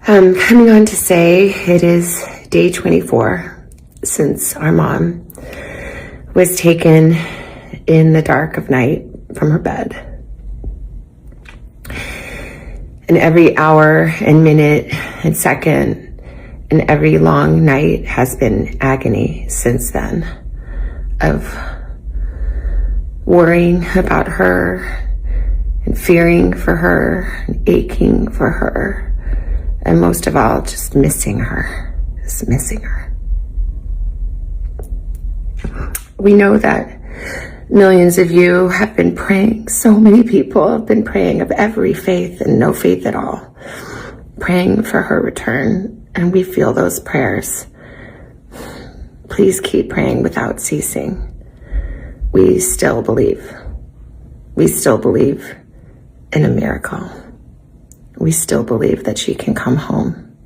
Coming on to say it is day 24 since our mom was taken in the dark of night from her bed. And every hour and minute and second and every long night has been agony since then of worrying about her and fearing for her and aching for her. And most of all, just missing her. We know that millions of you have been praying. So many people have been praying of every faith and no faith at all, praying for her return. And we feel those prayers. Please keep praying without ceasing. We still believe. We still believe in a miracle. We still believe that she can come home.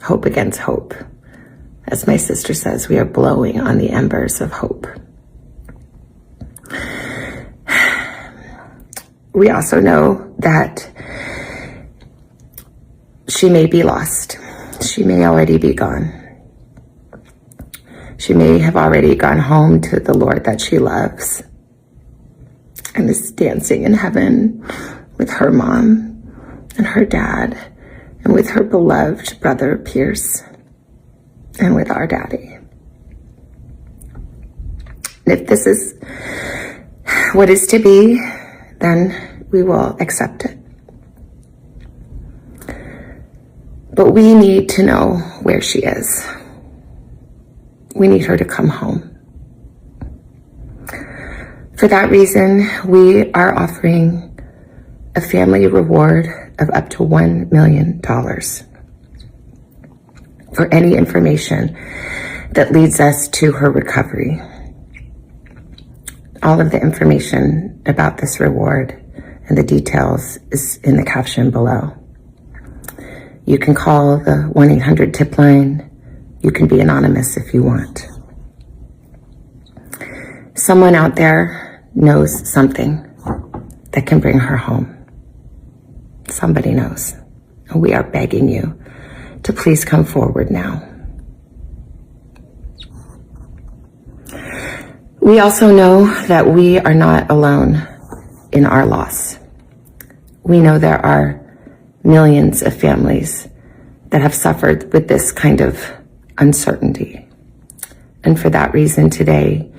Hope against hope. As my sister says, we are blowing on the embers of hope. We also know that she may be lost. She may already be gone. She may have already gone home to the Lord that she loves and is dancing in heaven with her mom and her dad and with her beloved brother Pierce and with our daddy. And if this is what is to be, then we will accept it. But we need to know where she is. We need her to come home. For that reason, we are offering a family reward of up to $1 million for any information that leads us to her recovery. All of the information about this reward and the details is in the caption below. You can call the 1-800-TIP line. You can be anonymous if you want. Someone out there knows something that can bring her home. Somebody knows. And we are begging you to please come forward now. We also know that we are not alone in our loss. We know there are millions of families that have suffered with this kind of uncertainty. And for that reason today,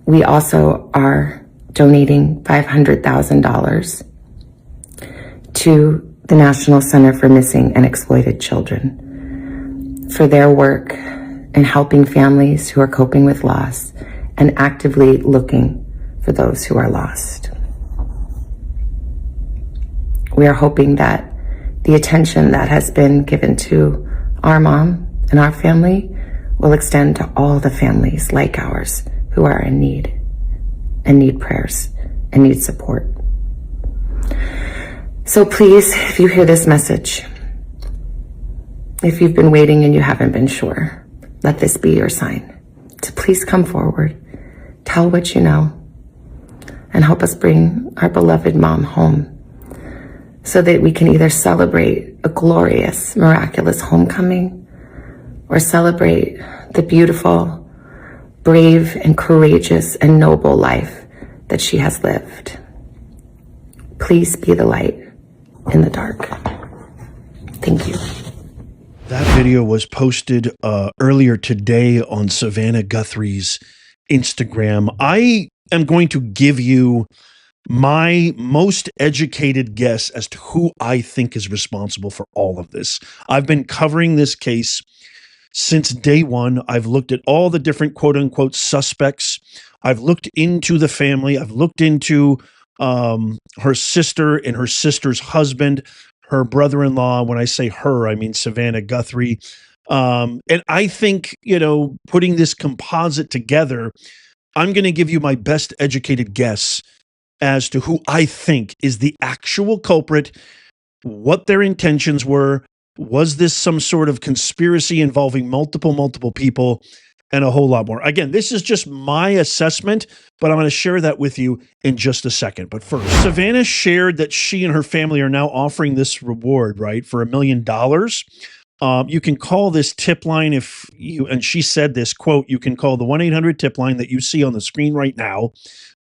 we also are donating $500,000 to the National Center for Missing and Exploited Children for their work in helping families who are coping with loss and actively looking for those who are lost. We are hoping that the attention that has been given to our mom and our family will extend to all the families like ours who are in need and need prayers and need support. So please, if you hear this message, if you've been waiting and you haven't been sure, let this be your sign to please come forward, tell what you know, and help us bring our beloved mom home so that we can either celebrate a glorious, miraculous homecoming or celebrate the beautiful, brave and courageous and noble life that she has lived. Please be the light in the dark. Thank you. That video was posted earlier today on Savannah Guthrie's Instagram. I am going to give you my most educated guess as to who I think is responsible for all of this. I've been covering this case since day one. I've looked at all the different quote unquote suspects. I've looked into the family. I've looked into her sister and her sister's husband, her brother-in-law. When I say her, I mean Savannah Guthrie. And I think, putting this composite together, I'm going to give you my best educated guess as to who I think is the actual culprit, what their intentions were. Was this some sort of conspiracy involving multiple people? and a whole lot more. Again, this is just my assessment, but I'm going to share that with you in just a second. But first, Savannah shared that she and her family are now offering this reward, right, for $1 million. You can call this tip line if you, and she said this, quote, you can call the 1-800 tip line that you see on the screen right now.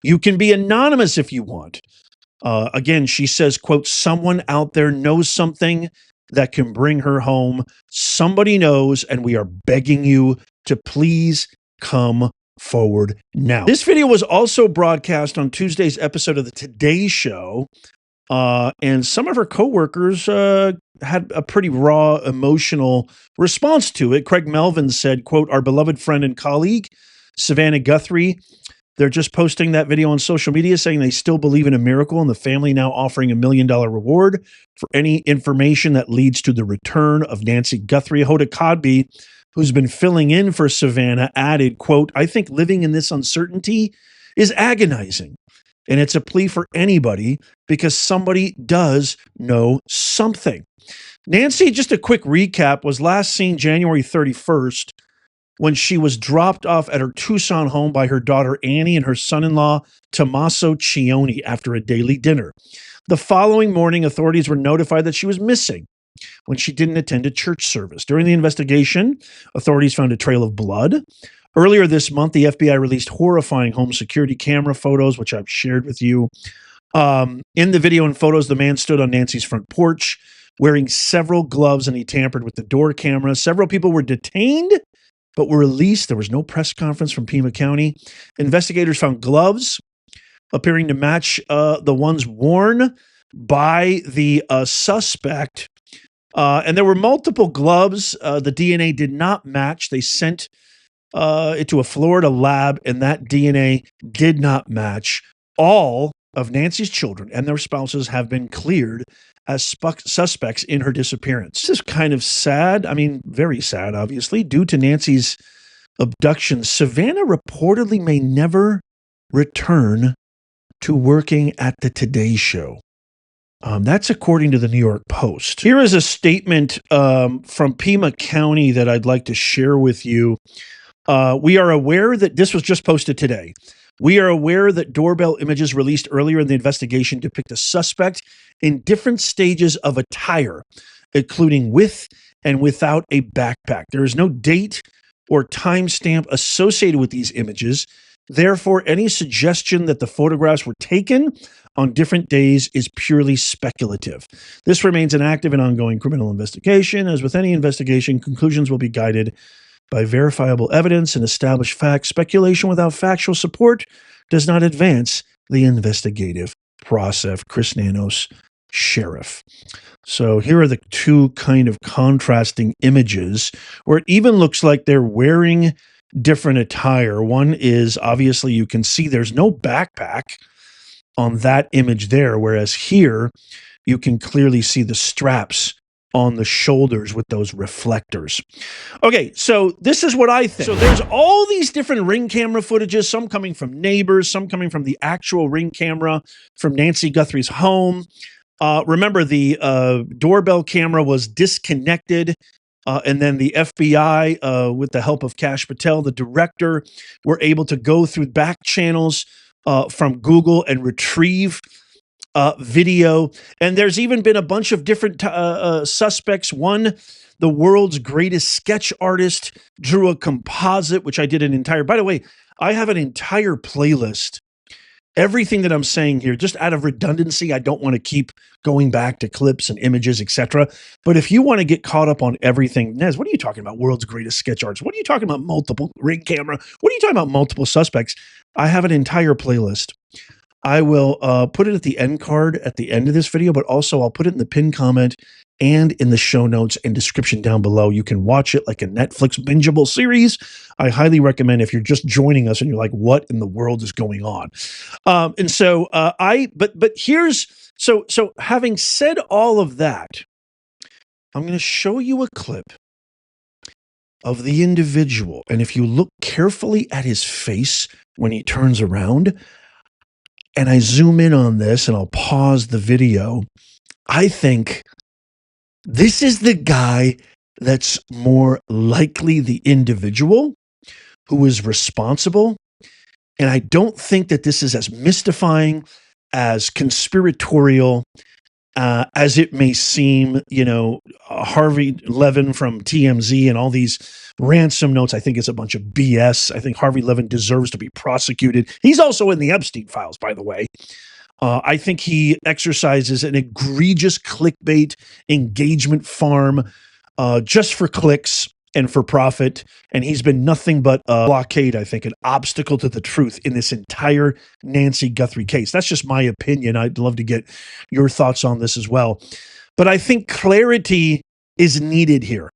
You can be anonymous if you want. Again, she says, quote, someone out there knows something that can bring her home. Somebody knows, and we are begging you to please come forward now. This video was also broadcast on Tuesday's episode of the Today Show, and some of her coworkers had a pretty raw, emotional response to it. Craig Melvin said, quote, our beloved friend and colleague, Savannah Guthrie, they're just posting that video on social media saying they still believe in a miracle, and the family now offering $1 million reward for any information that leads to the return of Nancy Guthrie. Hoda Codby, who's been filling in for Savannah, added, quote, I think living in this uncertainty is agonizing. And it's a plea for anybody because somebody does know something. Nancy, just a quick recap, was last seen January 31st when she was dropped off at her Tucson home by her daughter Annie and her son-in-law Tommaso Cioni after a daily dinner. The following morning, authorities were notified that she was missing when she didn't attend a church service. During the investigation, authorities found a trail of blood. Earlier this month, the FBI released horrifying home security camera photos, which I've shared with you. In the video and photos, the man stood on Nancy's front porch wearing several gloves, and he tampered with the door camera. Several people were detained but were released. There was no press conference from Pima County. Investigators found gloves appearing to match the ones worn by the suspect. And there were multiple gloves. The DNA did not match. They sent it to a Florida lab, and that DNA did not match. All of Nancy's children and their spouses have been cleared as suspects in her disappearance. This is kind of sad. I mean, very sad, obviously. Due to Nancy's abduction, Savannah reportedly may never return to working at the Today Show. That's according to the New York Post. Here is a statement from Pima County that I'd like to share with you. We are aware that this was just posted today. We are aware that doorbell images released earlier in the investigation depict a suspect in different stages of attire, including with and without a backpack. There is no date or timestamp associated with these images. Therefore, any suggestion that the photographs were taken on different days is purely speculative. This remains an active and ongoing criminal investigation. As with any investigation, conclusions will be guided by verifiable evidence and established facts. Speculation without factual support does not advance the investigative process. Chris Nanos, sheriff. So here are the two kind of contrasting images where it even looks like they're wearing different attire. One is obviously you can see there's no backpack on that image there, whereas here you can clearly see the straps on the shoulders with those reflectors. Okay, so this is what I think. So there's all these different ring camera footages, some coming from neighbors, some coming from the actual ring camera from Nancy Guthrie's home. Remember, the doorbell camera was disconnected, and then the FBI, with the help of Kash Patel, the director, were able to go through back channels from Google and retrieve video. And there's even been a bunch of different suspects. One, the world's greatest sketch artist, drew a composite, which I did an entire, by the way, I have an entire playlist. Everything that I'm saying here, just out of redundancy, I don't want to keep going back to clips and images, etc. But if you want to get caught up on everything, Nez, what are you talking about? World's greatest sketch artist. What are you talking about? Multiple ring camera. What are you talking about? Multiple suspects. I have an entire playlist. I will put it at the end card at the end of this video, but also I'll put it in the pinned comment and in the show notes and description down below. You can watch it like a Netflix bingeable series. I highly recommend if you're just joining us and you're like, what in the world is going on? But here's, so having said all of that, I'm going to show you a clip of the individual. And if you look carefully at his face when he turns around, and I zoom in on this and I'll pause the video, I think this is the guy that's more likely the individual who is responsible. And I don't think that this is as mystifying, as conspiratorial as it may seem. Harvey Levin from TMZ and all these ransom notes, I think it's a bunch of BS. I think Harvey Levin deserves to be prosecuted. He's also in the Epstein files, by the way. I think he exercises an egregious clickbait engagement farm just for clicks and for profit. And he's been nothing but a blockade, I think, an obstacle to the truth in this entire Nancy Guthrie case. That's just my opinion. I'd love to get your thoughts on this as well. But I think clarity is needed here.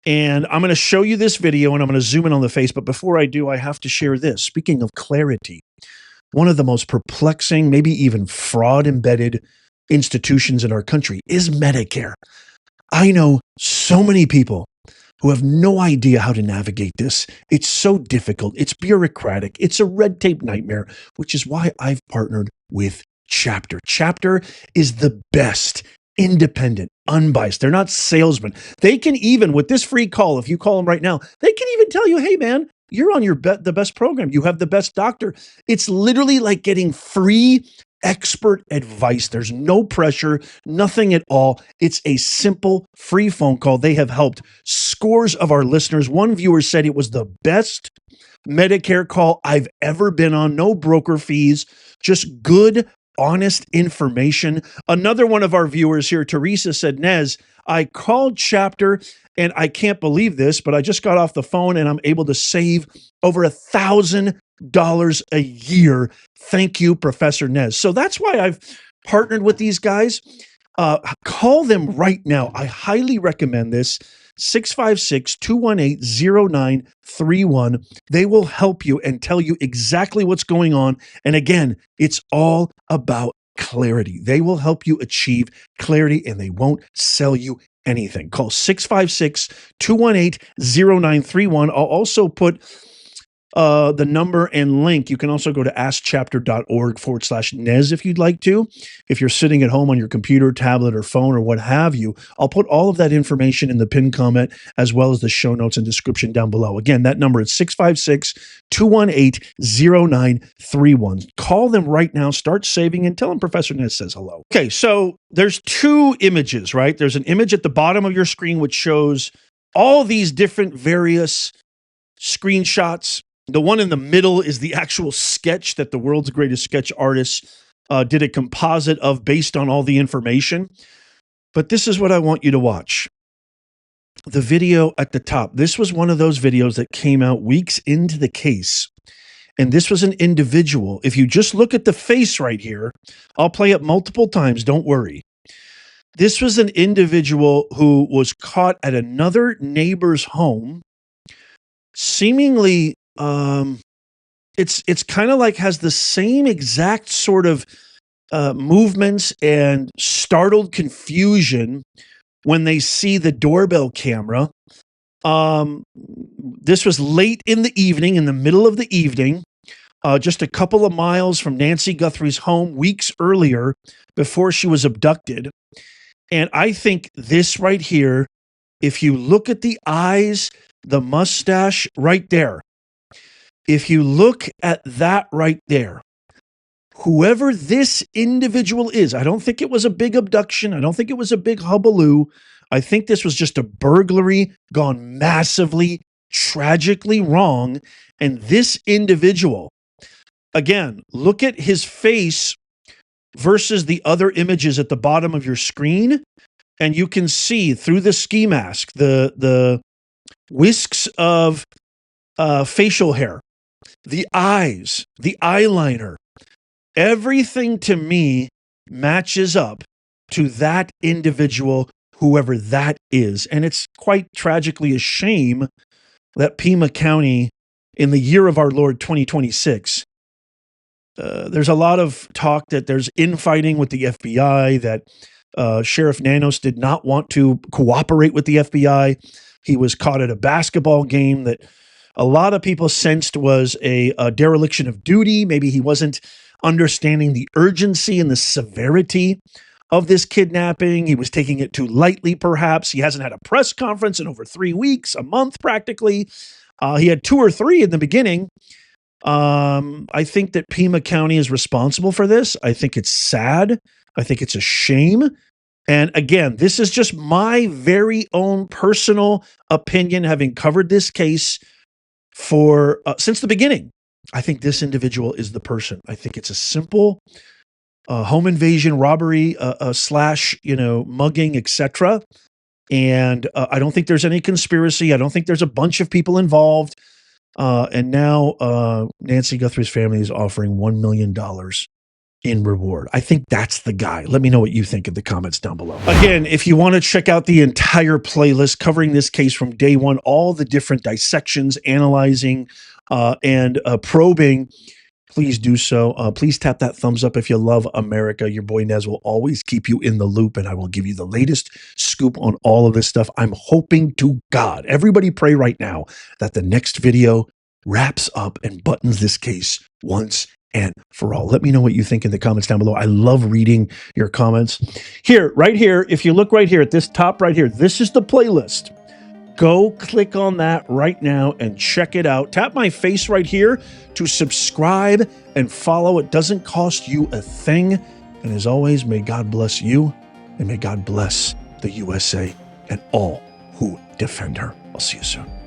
And I'm going to show you this video and I'm going to zoom in on the face. But before I do, I have to share this. Speaking of clarity, one of the most perplexing, maybe even fraud-embedded institutions in our country is Medicare. I know so many people who have no idea how to navigate this. It's so difficult. It's bureaucratic. It's a red tape nightmare, which is why I've partnered with Chapter. Chapter is the best, independent, unbiased. They're not salesmen. They can even, with this free call, if you call them right now, they can even tell you, hey, man, you're on the best program. You have the best doctor. It's literally like getting free expert advice. There's no pressure, nothing at all. It's a simple free phone call. They have helped scores of our listeners. One viewer said it was the best Medicare call I've ever been on. No broker fees, just good, honest information. Another one of our viewers here, Teresa, said, Nez, I called Chapter and I can't believe this, but I just got off the phone and I'm able to save over $1,000 a year. Thank you, Professor Nez. So that's why I've partnered with these guys. Call them right now. I highly recommend this. 656-218-0931. They will help you and tell you exactly what's going on. And again, it's all about clarity. They will help you achieve clarity and they won't sell you anything. Call 656-218-0931. I'll also put the number and link. You can also go to askchapter.org/Nez if you'd like to. If you're sitting at home on your computer, tablet, or phone, or what have you, I'll put all of that information in the pinned comment as well as the show notes and description down below. Again, that number is 656-218-0931. Call them right now, start saving, and tell them Professor Nez says hello. Okay, so there's two images, right? There's an image at the bottom of your screen which shows all these different various screenshots. The one in the middle is the actual sketch that the world's greatest sketch artists did a composite of based on all the information. But this is what I want you to watch. The video at the top. This was one of those videos that came out weeks into the case. And this was an individual. If you just look at the face right here, I'll play it multiple times, don't worry. This was an individual who was caught at another neighbor's home, seemingly it's kind of like has the same exact sort of movements and startled confusion when they see the doorbell camera. This was late in the evening, in the middle of the evening, just a couple of miles from Nancy Guthrie's home weeks earlier before she was abducted. And I think this right here, if you look at the eyes, the mustache right there, if you look at that right there, whoever this individual is, I don't think it was a big abduction. I don't think it was a big hullabaloo. I think this was just a burglary gone massively, tragically wrong. And this individual, again, look at his face versus the other images at the bottom of your screen. And you can see through the ski mask, the whisks of facial hair, the eyes, the eyeliner, everything to me matches up to that individual, whoever that is. And it's quite tragically a shame that Pima County, in the year of our Lord 2026, there's a lot of talk that there's infighting with the FBI, that Sheriff Nanos did not want to cooperate with the FBI. He was caught at a basketball game that a lot of people sensed was a dereliction of duty. Maybe he wasn't understanding the urgency and the severity of this kidnapping. He was taking it too lightly, perhaps. He hasn't had a press conference in over 3 weeks, a month practically. He had 2 or 3 in the beginning. I think that Pima County is responsible for this. I think it's sad. I think it's a shame. And again, this is just my very own personal opinion, having covered this case for since the beginning. I think this individual is the person. I think it's a simple home invasion, robbery, slash, mugging, etc. And I don't think there's any conspiracy. I don't think there's a bunch of people involved. And now Nancy Guthrie's family is offering $1 million in reward. I think that's the guy. Let me know what you think in the comments down below. Again, if you want to check out the entire playlist covering this case from day one, all the different dissections, analyzing, and probing, please do so. Please tap that thumbs up if you love America. Your boy Nez will always keep you in the loop, and I will give you the latest scoop on all of this stuff. I'm hoping to God, everybody pray right now, that the next video wraps up and buttons this case once and for all. Let me know what you think in the comments down below. I love reading your comments. Here, right here, if you look right here at this top right here, this is the playlist. Go click on that right now and check it out. Tap my face right here to subscribe and follow. It doesn't cost you a thing. And as always, may God bless you and may God bless the USA and all who defend her. I'll see you soon.